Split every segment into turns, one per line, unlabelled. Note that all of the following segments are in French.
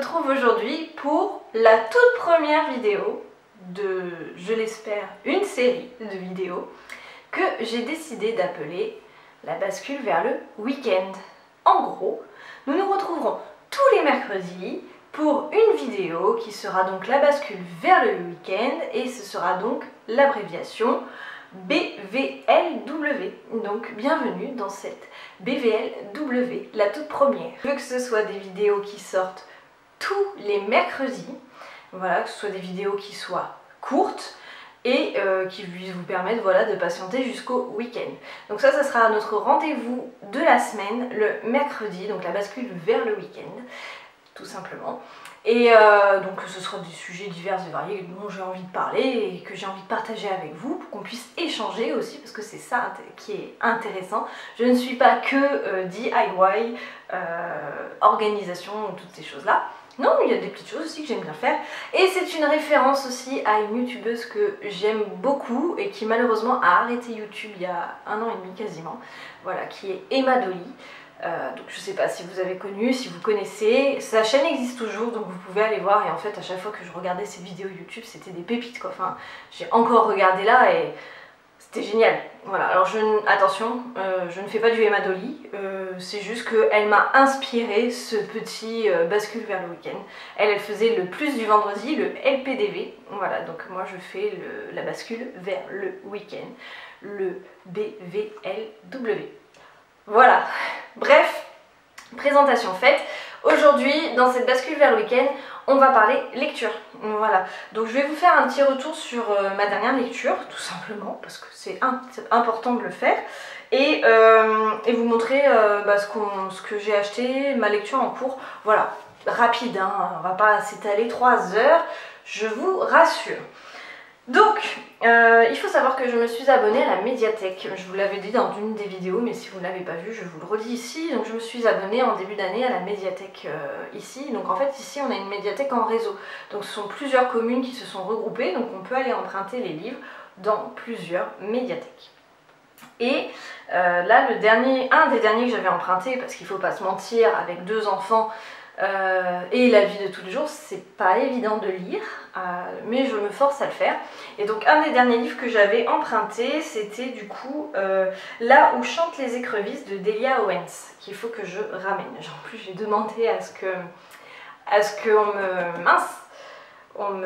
retrouve aujourd'hui pour la toute première vidéo de, je l'espère, une série de vidéos que j'ai décidé d'appeler la bascule vers le week-end. En gros, nous nous retrouverons tous les mercredis pour une vidéo qui sera donc la bascule vers le week-end et ce sera donc l'abréviation BVLW. Donc bienvenue dans cette BVLW, la toute première. Je veux que ce soit des vidéos qui sortent tous les mercredis, voilà, que ce soit des vidéos qui soient courtes et qui puissent vous permettre, voilà, de patienter jusqu'au week-end. Donc ça sera notre rendez-vous de la semaine, le mercredi, donc la bascule vers le week-end, tout simplement. Et donc ce sera des sujets divers et variés dont j'ai envie de parler et que j'ai envie de partager avec vous pour qu'on puisse échanger aussi, parce que c'est ça qui est intéressant. Je ne suis pas que DIY, organisation, toutes ces choses-là. Non, il y a des petites choses aussi que j'aime bien faire. Et c'est une référence aussi à une youtubeuse que j'aime beaucoup et qui malheureusement a arrêté YouTube il y a 1 an et demi quasiment. Voilà, qui est Emma Dolly. Donc je sais pas si vous avez connu, si vous connaissez, sa chaîne existe toujours donc vous pouvez aller voir et en fait à chaque fois que je regardais ses vidéos YouTube c'était des pépites quoi, enfin j'ai encore regardé là et c'était génial. Voilà, alors attention, je ne fais pas du Emma Dolly, c'est juste qu'elle m'a inspiré ce petit bascule vers le week-end. Elle faisait le plus du vendredi, le LPDV, voilà, donc moi je fais la bascule vers le week-end, le BVLW. Voilà, bref, présentation faite. Aujourd'hui, dans cette bascule vers le week-end, on va parler lecture. Voilà, donc je vais vous faire un petit retour sur ma dernière lecture, tout simplement, parce que c'est important de le faire. Et vous montrer ce que j'ai acheté, ma lecture en cours. Voilà, rapide, hein, on va pas s'étaler 3 heures, je vous rassure. Donc, il faut savoir que je me suis abonnée à la médiathèque. Je vous l'avais dit dans une des vidéos, mais si vous ne l'avez pas vu, je vous le redis ici. Donc je me suis abonnée en début d'année à la médiathèque ici. Donc en fait, ici, on a une médiathèque en réseau. Donc ce sont plusieurs communes qui se sont regroupées. Donc on peut aller emprunter les livres dans plusieurs médiathèques. Et là, un des derniers que j'avais emprunté, parce qu'il ne faut pas se mentir, avec 2 enfants, et la vie de tous les jours, c'est pas évident de lire, mais je me force à le faire. Et donc un des derniers livres que j'avais emprunté, c'était du coup Là où chantent les écrevisses de Delia Owens, qu'il faut que je ramène. En plus j'ai demandé à ce qu'on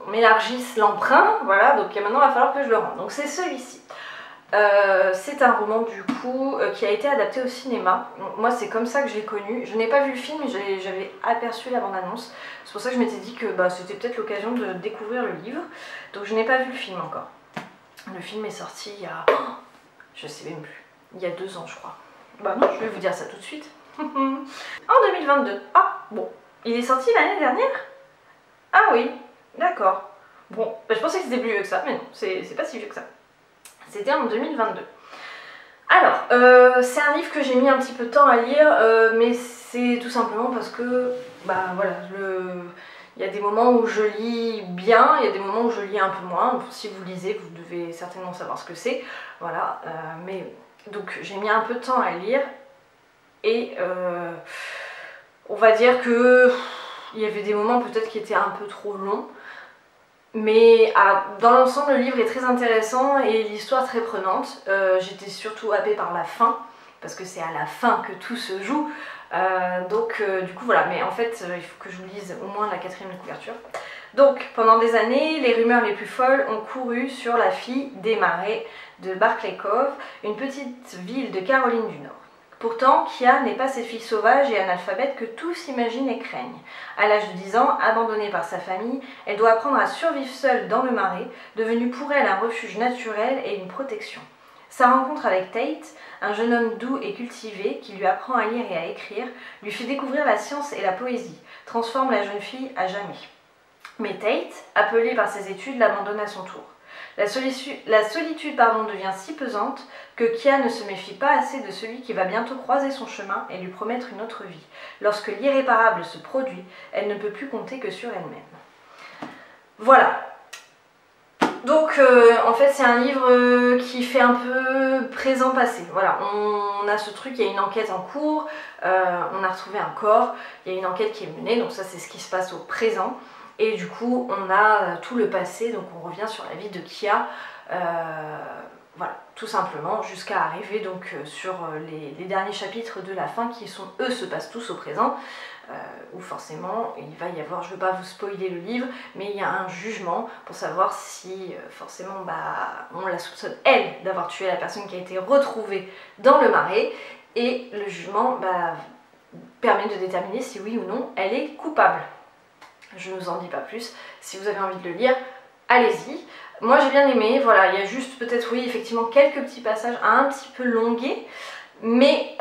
m'élargisse l'emprunt, voilà, donc maintenant il va falloir que je le rende. Donc c'est celui-ci. C'est un roman du coup qui a été adapté au cinéma. Moi c'est comme ça que je l'ai connu. Je n'ai pas vu le film mais j'avais aperçu la bande-annonce. C'est pour ça que je m'étais dit que c'était peut-être l'occasion de découvrir le livre. Donc je n'ai pas vu le film encore. Le film est sorti il y a... je sais même plus. Il y a 2 ans je crois. Bah non, je vais vous dire ça tout de suite. En 2022. Ah bon, il est sorti l'année dernière? Ah oui, d'accord. Bon, je pensais que c'était plus vieux que ça, mais non, c'est pas si vieux que ça. C'était en 2022. Alors, c'est un livre que j'ai mis un petit peu de temps à lire, mais c'est tout simplement parce que, bah voilà, il y a des moments où je lis bien, il y a des moments où je lis un peu moins. Si vous lisez, vous devez certainement savoir ce que c'est. Voilà, mais donc j'ai mis un peu de temps à lire et on va dire que il y avait des moments peut-être qui étaient un peu trop longs. Mais dans l'ensemble, le livre est très intéressant et l'histoire très prenante. J'étais surtout happée par la fin, parce que c'est à la fin que tout se joue. Du coup voilà, mais en fait, il faut que je vous lise au moins la 4e couverture. Donc, pendant des années, les rumeurs les plus folles ont couru sur la fille des marais de Barclay Cove, une petite ville de Caroline du Nord. Pourtant, Kia n'est pas cette fille sauvage et analphabète que tous imaginent et craignent. À l'âge de 10 ans, abandonnée par sa famille, elle doit apprendre à survivre seule dans le marais, devenu pour elle un refuge naturel et une protection. Sa rencontre avec Tate, un jeune homme doux et cultivé qui lui apprend à lire et à écrire, lui fait découvrir la science et la poésie, transforme la jeune fille à jamais. Mais Tate, appelée par ses études, l'abandonne à son tour. La solitude devient si pesante que Kia ne se méfie pas assez de celui qui va bientôt croiser son chemin et lui promettre une autre vie. Lorsque l'irréparable se produit, elle ne peut plus compter que sur elle-même. Voilà. Donc, donc en fait c'est un livre qui fait un peu présent-passé. Voilà, on a ce truc, il y a une enquête en cours, on a retrouvé un corps, il y a une enquête qui est menée, donc ça c'est ce qui se passe au présent. Et du coup on a tout le passé, donc on revient sur la vie de Kia, voilà, tout simplement, jusqu'à arriver donc sur les derniers chapitres de la fin qui sont, eux, se passent tous au présent, où forcément il va y avoir, je ne veux pas vous spoiler le livre, mais il y a un jugement pour savoir si forcément on la soupçonne elle d'avoir tué la personne qui a été retrouvée dans le marais, et le jugement permet de déterminer si oui ou non elle est coupable. Je ne vous en dis pas plus, si vous avez envie de le lire, allez-y. Moi j'ai bien aimé, voilà, il y a juste peut-être, oui, effectivement, quelques petits passages un petit peu longués, mais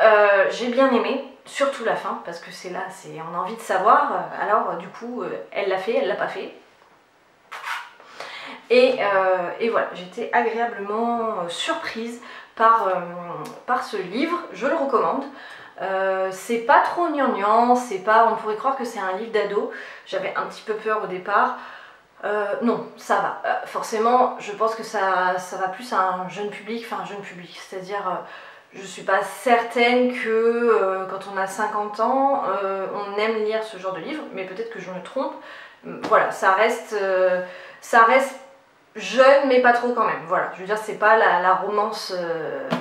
j'ai bien aimé, surtout la fin, parce que c'est là, on a envie de savoir, alors du coup, elle l'a fait, elle l'a pas fait. Et voilà, j'étais agréablement surprise par ce livre, je le recommande. C'est pas trop gnangnan, c'est pas, on pourrait croire que c'est un livre d'ado, j'avais un petit peu peur au départ. Non, ça va. Forcément, je pense que ça va plus à un jeune public, c'est-à-dire, je suis pas certaine que quand on a 50 ans, on aime lire ce genre de livre, mais peut-être que je me trompe. Voilà, ça reste jeune, mais pas trop quand même. Voilà, je veux dire, c'est pas la romance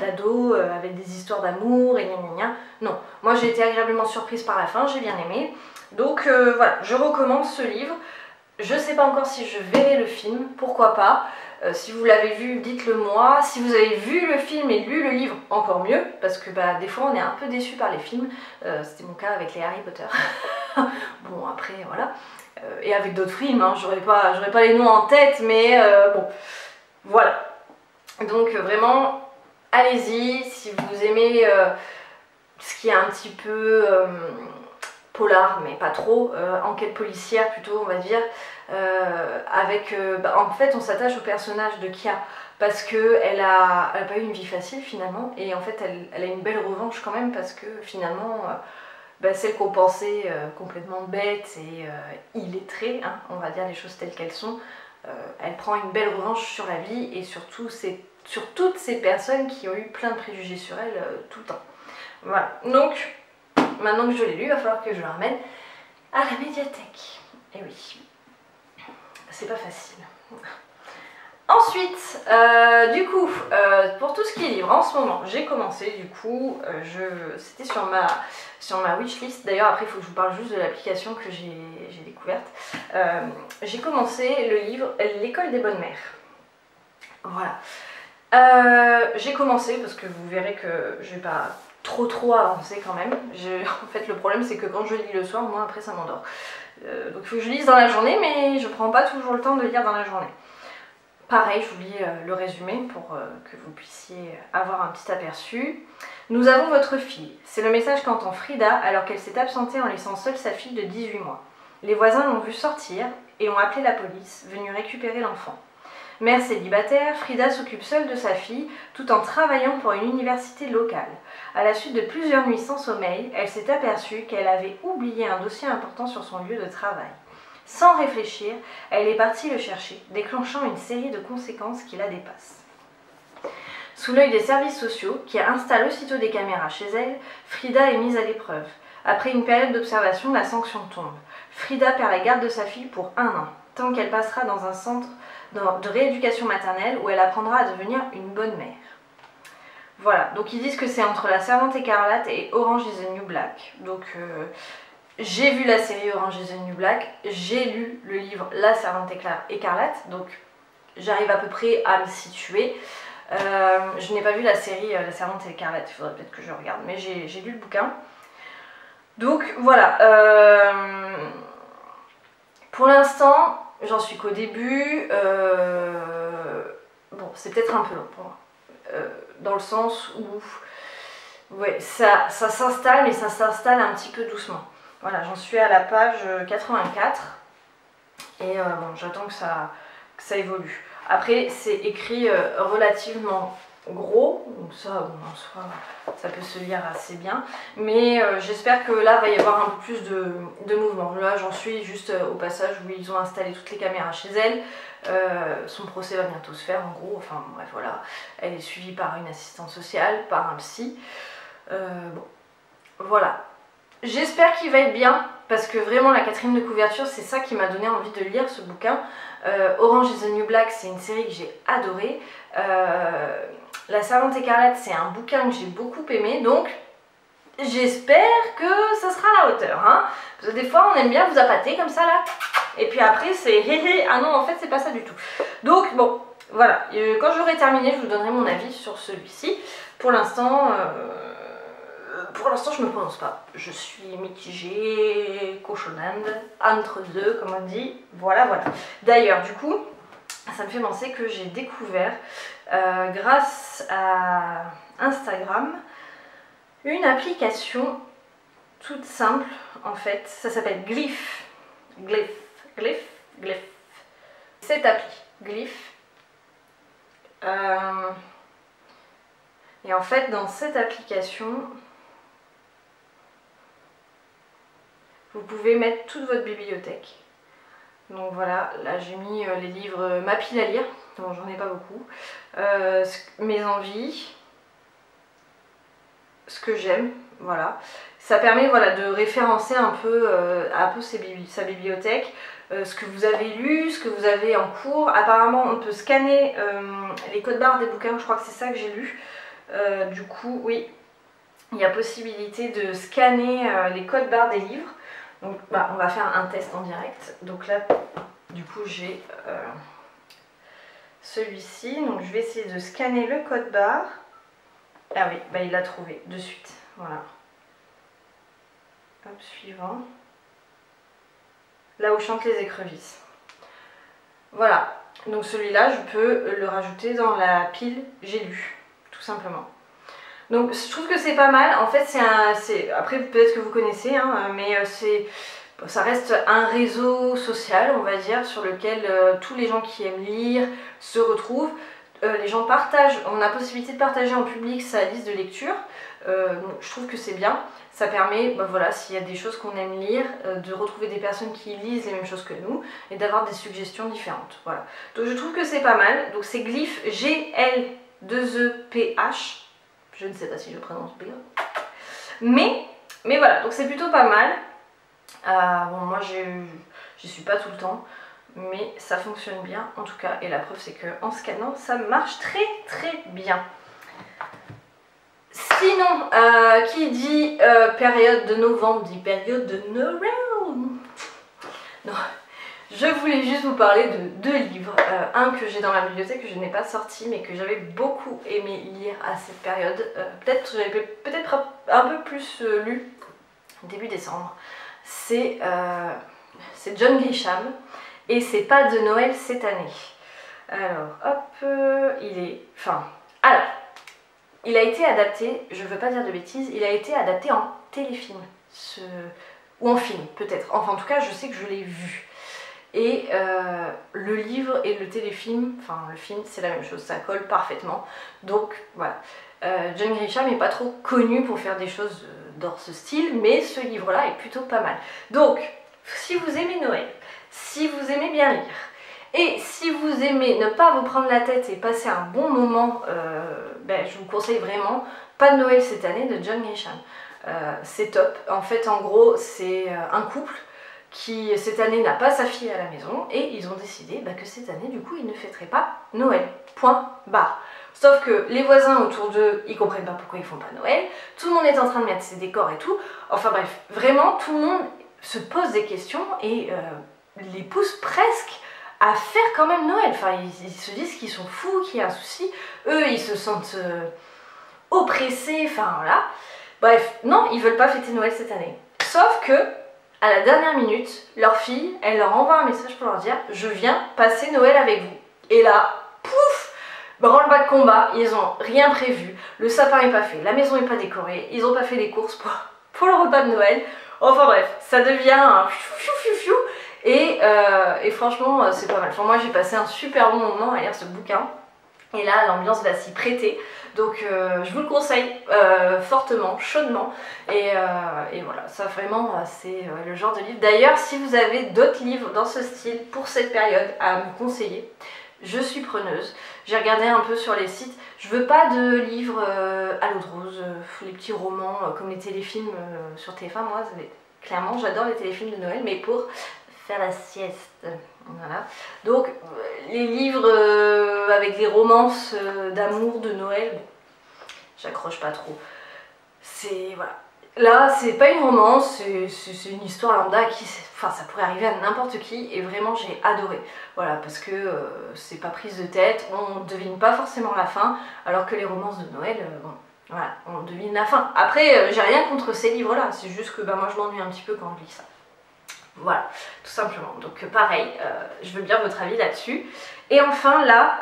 d'ado avec des histoires d'amour et gna gna gna. Non, moi j'ai été agréablement surprise par la fin, j'ai bien aimé. Donc voilà, je recommande ce livre. Je sais pas encore si je verrai le film, pourquoi pas. Si vous l'avez vu, dites-le moi. Si vous avez vu le film et lu le livre, encore mieux, parce que des fois on est un peu déçu par les films. C'était mon cas avec les Harry Potter. Bon, après, voilà. Et avec d'autres films, hein, j'aurais pas les noms en tête, mais bon, voilà. Donc vraiment, allez-y, si vous aimez ce qui est un petit peu polar, mais pas trop, enquête policière plutôt, on va dire, en fait on s'attache au personnage de Kia, parce qu'elle a pas eu une vie facile finalement, et en fait elle a une belle revanche quand même, parce que finalement celle qu'on pensait complètement bête et illettrée, hein, on va dire les choses telles qu'elles sont, elle prend une belle revanche sur la vie et sur toutes ces personnes qui ont eu plein de préjugés sur elle tout le temps. Voilà, donc maintenant que je l'ai lu, il va falloir que je le ramène à la médiathèque. Et oui, c'est pas facile. Ensuite, du coup, pour tout ce qui est livre, en ce moment, j'ai commencé, du coup, c'était sur ma wishlist. D'ailleurs, après, il faut que je vous parle juste de l'application que j'ai découverte. J'ai commencé le livre L'école des bonnes mères. Voilà. J'ai commencé parce que vous verrez que je vais pas trop avancé quand même. En fait, le problème, c'est que quand je lis le soir, moi, après, ça m'endort. Donc, il faut que je lise dans la journée, mais je prends pas toujours le temps de lire dans la journée. Pareil, je vous lis le résumé pour que vous puissiez avoir un petit aperçu. Nous avons votre fille. C'est le message qu'entend Frida alors qu'elle s'est absentée en laissant seule sa fille de 18 mois. Les voisins l'ont vue sortir et ont appelé la police, venue récupérer l'enfant. Mère célibataire, Frida s'occupe seule de sa fille tout en travaillant pour une université locale. À la suite de plusieurs nuits sans sommeil, elle s'est aperçue qu'elle avait oublié un dossier important sur son lieu de travail. Sans réfléchir, elle est partie le chercher, déclenchant une série de conséquences qui la dépassent. Sous l'œil des services sociaux, qui installent aussitôt des caméras chez elle, Frida est mise à l'épreuve. Après une période d'observation, la sanction tombe. Frida perd la garde de sa fille pour 1 an, tant qu'elle passera dans un centre de rééducation maternelle où elle apprendra à devenir une bonne mère. Voilà, donc ils disent que c'est entre La Servante écarlate et Orange is the New Black. Donc j'ai vu la série Orange is the New Black, j'ai lu le livre La Servante écarlate, donc j'arrive à peu près à me situer. Je n'ai pas vu la série La Servante écarlate, il faudrait peut-être que je regarde, mais j'ai lu le bouquin. Donc voilà, pour l'instant, j'en suis qu'au début. Bon, c'est peut-être un peu long pour moi, dans le sens où ouais, ça s'installe, mais ça s'installe un petit peu doucement. Voilà, j'en suis à la page 84 et bon, j'attends que ça évolue. Après, c'est écrit relativement gros, donc ça, bon, en soi, ça peut se lire assez bien, mais j'espère que là va y avoir un peu plus de mouvement. Là j'en suis juste au passage où ils ont installé toutes les caméras chez elle. Son procès va bientôt se faire en gros, enfin bref voilà, elle est suivie par une assistante sociale, par un psy, bon voilà. J'espère qu'il va être bien, parce que vraiment la quatrième de couverture, c'est ça qui m'a donné envie de lire ce bouquin. Orange is the New Black, c'est une série que j'ai adorée. La Servante écarlate, c'est un bouquin que j'ai beaucoup aimé, donc j'espère que ça sera à la hauteur. Hein, parce que des fois, on aime bien vous appâter comme ça là, et puis après c'est hé, ah non, en fait c'est pas ça du tout. Donc bon, voilà, quand j'aurai terminé, je vous donnerai mon avis sur celui-ci. Pour l'instant, je me prononce pas. Je suis mitigée, cochonnade, entre deux, comme on dit. Voilà, voilà. D'ailleurs, du coup, ça me fait penser que j'ai découvert, grâce à Instagram, une application toute simple, en fait. Ça s'appelle Glyph. Glyph. Glyph. Glyph. Cette appli, Glyph. Et en fait, dans cette application, vous pouvez mettre toute votre bibliothèque. Donc voilà, là j'ai mis les livres, ma pile à lire, bon j'en ai pas beaucoup, mes envies, ce que j'aime, voilà. Ça permet voilà, de référencer un peu sa bibliothèque, ce que vous avez lu, ce que vous avez en cours. Apparemment on peut scanner les codes barres des bouquins, je crois que c'est ça que j'ai lu. Du coup oui, il y a possibilité de scanner les codes barres des livres. Donc bah, on va faire un test en direct. Donc là, du coup, j'ai celui-ci. Donc je vais essayer de scanner le code barre. Ah oui, bah, il l'a trouvé de suite. Voilà. Hop, suivant. Là où chantent les écrevisses. Voilà. Donc celui-là, je peux le rajouter dans la pile j'ai lu, tout simplement. Donc je trouve que c'est pas mal. En fait après peut-être que vous connaissez, hein, mais ça reste un réseau social, on va dire, sur lequel tous les gens qui aiment lire se retrouvent. Les gens partagent, on a possibilité de partager en public sa liste de lecture. Donc je trouve que c'est bien. Ça permet, bah voilà, s'il y a des choses qu'on aime lire, de retrouver des personnes qui lisent les mêmes choses que nous et d'avoir des suggestions différentes. Voilà. Donc je trouve que c'est pas mal. Donc c'est Glyph, G-L-2-E-P-H. Je ne sais pas si je prononce bien. Mais voilà, donc c'est plutôt pas mal. Bon, moi j'y suis pas tout le temps, mais ça fonctionne bien en tout cas. Et la preuve c'est qu'en scannant, ça marche très très bien. Sinon, qui dit période de novembre dit période de Noël. Non. Je voulais juste vous parler de deux livres, un que j'ai dans ma bibliothèque que je n'ai pas sorti mais que j'avais beaucoup aimé lire à cette période, j'avais peut-être un peu plus lu début décembre, c'est John Grisham et c'est pas de Noël cette année. Alors hop, il a été adapté, je veux pas dire de bêtises, il a été adapté en téléfilm, ou en film peut-être, enfin en tout cas je sais que je l'ai vu. Et le livre et le téléfilm, enfin le film c'est la même chose, ça colle parfaitement. Donc voilà, John Grisham n'est pas trop connu pour faire des choses dans ce style, mais ce livre-là est plutôt pas mal. Donc si vous aimez Noël, si vous aimez bien lire, et si vous aimez ne pas vous prendre la tête et passer un bon moment, je vous conseille vraiment Pas de Noël cette année de John Grisham. C'est top, en fait en gros c'est un couple qui cette année n'a pas sa fille à la maison et ils ont décidé que cette année du coup ils ne fêteraient pas Noël, point barre. Sauf que les voisins autour d'eux ils comprennent pas pourquoi ils font pas Noël, tout le monde est en train de mettre ses décors et tout, enfin bref, vraiment tout le monde se pose des questions et les pousse presque à faire quand même Noël, enfin ils se disent qu'ils sont fous, qu'il y a un souci, eux ils se sentent oppressés, enfin voilà, bref, non ils veulent pas fêter Noël cette année, sauf que à la dernière minute, leur fille, elle leur envoie un message pour leur dire « Je viens passer Noël avec vous ». Et là, pouf, branle-bas de combat, ils ont rien prévu, le sapin est pas fait, la maison est pas décorée, ils ont pas fait les courses pour le repas de Noël. Enfin bref, ça devient un fiou et franchement, c'est pas mal. Enfin, moi, j'ai passé un super bon moment à lire ce bouquin. Et là, l'ambiance va s'y prêter. Donc je vous le conseille fortement, chaudement. Et voilà, ça vraiment, c'est le genre de livre. D'ailleurs, si vous avez d'autres livres dans ce style pour cette période à me conseiller, je suis preneuse. J'ai regardé un peu sur les sites. Je veux pas de livres à l'eau de rose, les petits romans comme les téléfilms sur TF1. Moi, clairement, j'adore les téléfilms de Noël, mais pour faire la sieste. Voilà. Donc les livres avec des romances d'amour, de Noël, bon, j'accroche pas trop. C'est voilà. Là, c'est pas une romance, c'est une histoire lambda qui, enfin, ça pourrait arriver à n'importe qui et vraiment j'ai adoré. Voilà, parce que c'est pas prise de tête, on devine pas forcément la fin, alors que les romances de Noël, bon, voilà, on devine la fin. Après, j'ai rien contre ces livres-là, c'est juste que bah, moi je m'ennuie un petit peu quand je lis ça. Voilà, tout simplement. Donc pareil, je veux bien votre avis là-dessus. Et enfin là,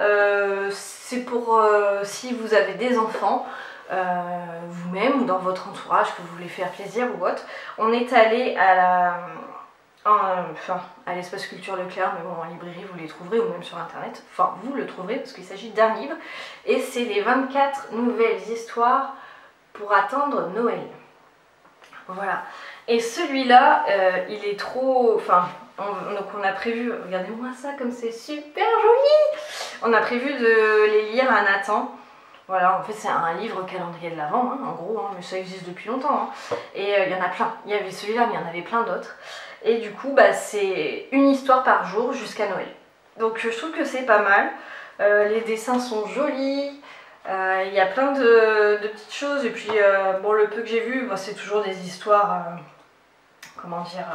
c'est pour si vous avez des enfants, vous-même ou dans votre entourage, que vous voulez faire plaisir ou autre. On est allé à à l'espace Culture Leclerc, mais bon, en librairie vous les trouverez ou même sur internet. Enfin, vous le trouverez parce qu'il s'agit d'un livre. Et c'est les 24 nouvelles histoires pour attendre Noël. Voilà. Et celui-là, il est trop... Enfin, donc on a prévu... Regardez-moi ça, comme c'est super joli! On a prévu de les lire à Nathan. Voilà, en fait c'est un livre calendrier de l'Avent, hein, en gros, hein, mais ça existe depuis longtemps. Hein. Et il y en a plein. Il y avait celui-là, mais il y en avait plein d'autres. Et du coup, bah, c'est une histoire par jour jusqu'à Noël. Donc je trouve que c'est pas mal. Les dessins sont jolis. Il y a plein de petites choses. Et puis, bon, le peu que j'ai vu, bah, c'est toujours des histoires... comment dire,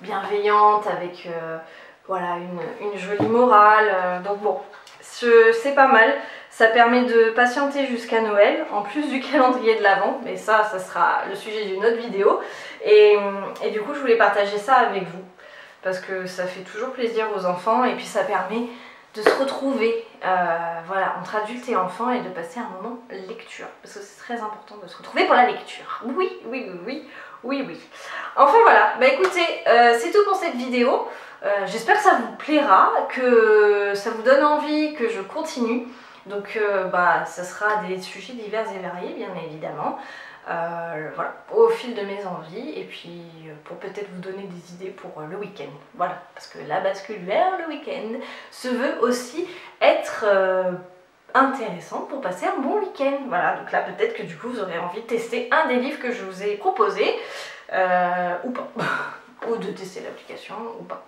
bienveillante, avec voilà, une jolie morale. Donc bon, c'est pas mal. Ça permet de patienter jusqu'à Noël, en plus du calendrier de l'Avent. Mais ça sera le sujet d'une autre vidéo. Et du coup, je voulais partager ça avec vous. Parce que ça fait toujours plaisir aux enfants. Et puis ça permet de se retrouver voilà, entre adultes et enfants et de passer un moment lecture. Parce que c'est très important de se retrouver pour la lecture. Oui, oui, oui, oui. Oui, oui. Enfin voilà, bah écoutez, c'est tout pour cette vidéo. J'espère que ça vous plaira, que ça vous donne envie, que je continue. Donc bah ça sera des sujets divers et variés, bien évidemment. Voilà, au fil de mes envies. Et puis pour peut-être vous donner des idées pour le week-end. Voilà, parce que la bascule vers le week-end se veut aussi être... intéressant pour passer un bon week-end. Voilà, donc là peut-être que du coup vous aurez envie de tester un des livres que je vous ai proposé ou pas, ou de tester l'application ou pas.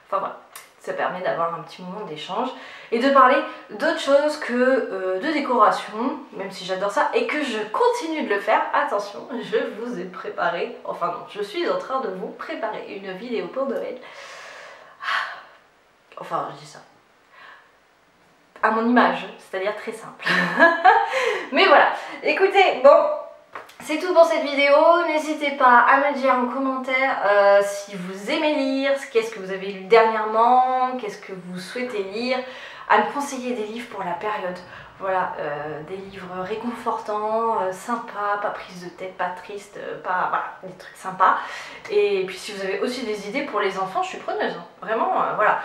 Enfin voilà, ça permet d'avoir un petit moment d'échange et de parler d'autre chose que de décoration, même si j'adore ça et que je continue de le faire. Attention, je vous ai préparé, enfin non, je suis en train de vous préparer une vidéo pour Noël. Enfin, je dis ça à mon image, c'est-à-dire très simple. Mais voilà, écoutez, bon, c'est tout pour cette vidéo. N'hésitez pas à me dire en commentaire si vous aimez lire, qu'est-ce que vous avez lu dernièrement, qu'est-ce que vous souhaitez lire, à me conseiller des livres pour la période. Voilà, des livres réconfortants, sympas, pas prise de tête, pas triste, pas... Voilà, des trucs sympas. Et puis si vous avez aussi des idées pour les enfants, je suis preneuse. Hein. Vraiment, voilà.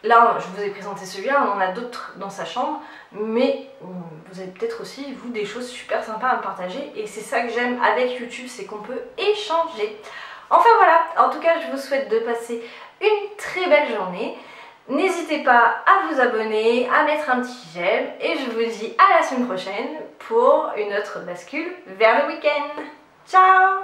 Là, je vous ai présenté celui-là, on en a d'autres dans sa chambre, mais vous avez peut-être aussi, vous, des choses super sympas à me partager, et c'est ça que j'aime avec YouTube, c'est qu'on peut échanger. Enfin voilà, en tout cas, je vous souhaite de passer une très belle journée. N'hésitez pas à vous abonner, à mettre un petit j'aime, et je vous dis à la semaine prochaine pour une autre bascule vers le week-end. Ciao!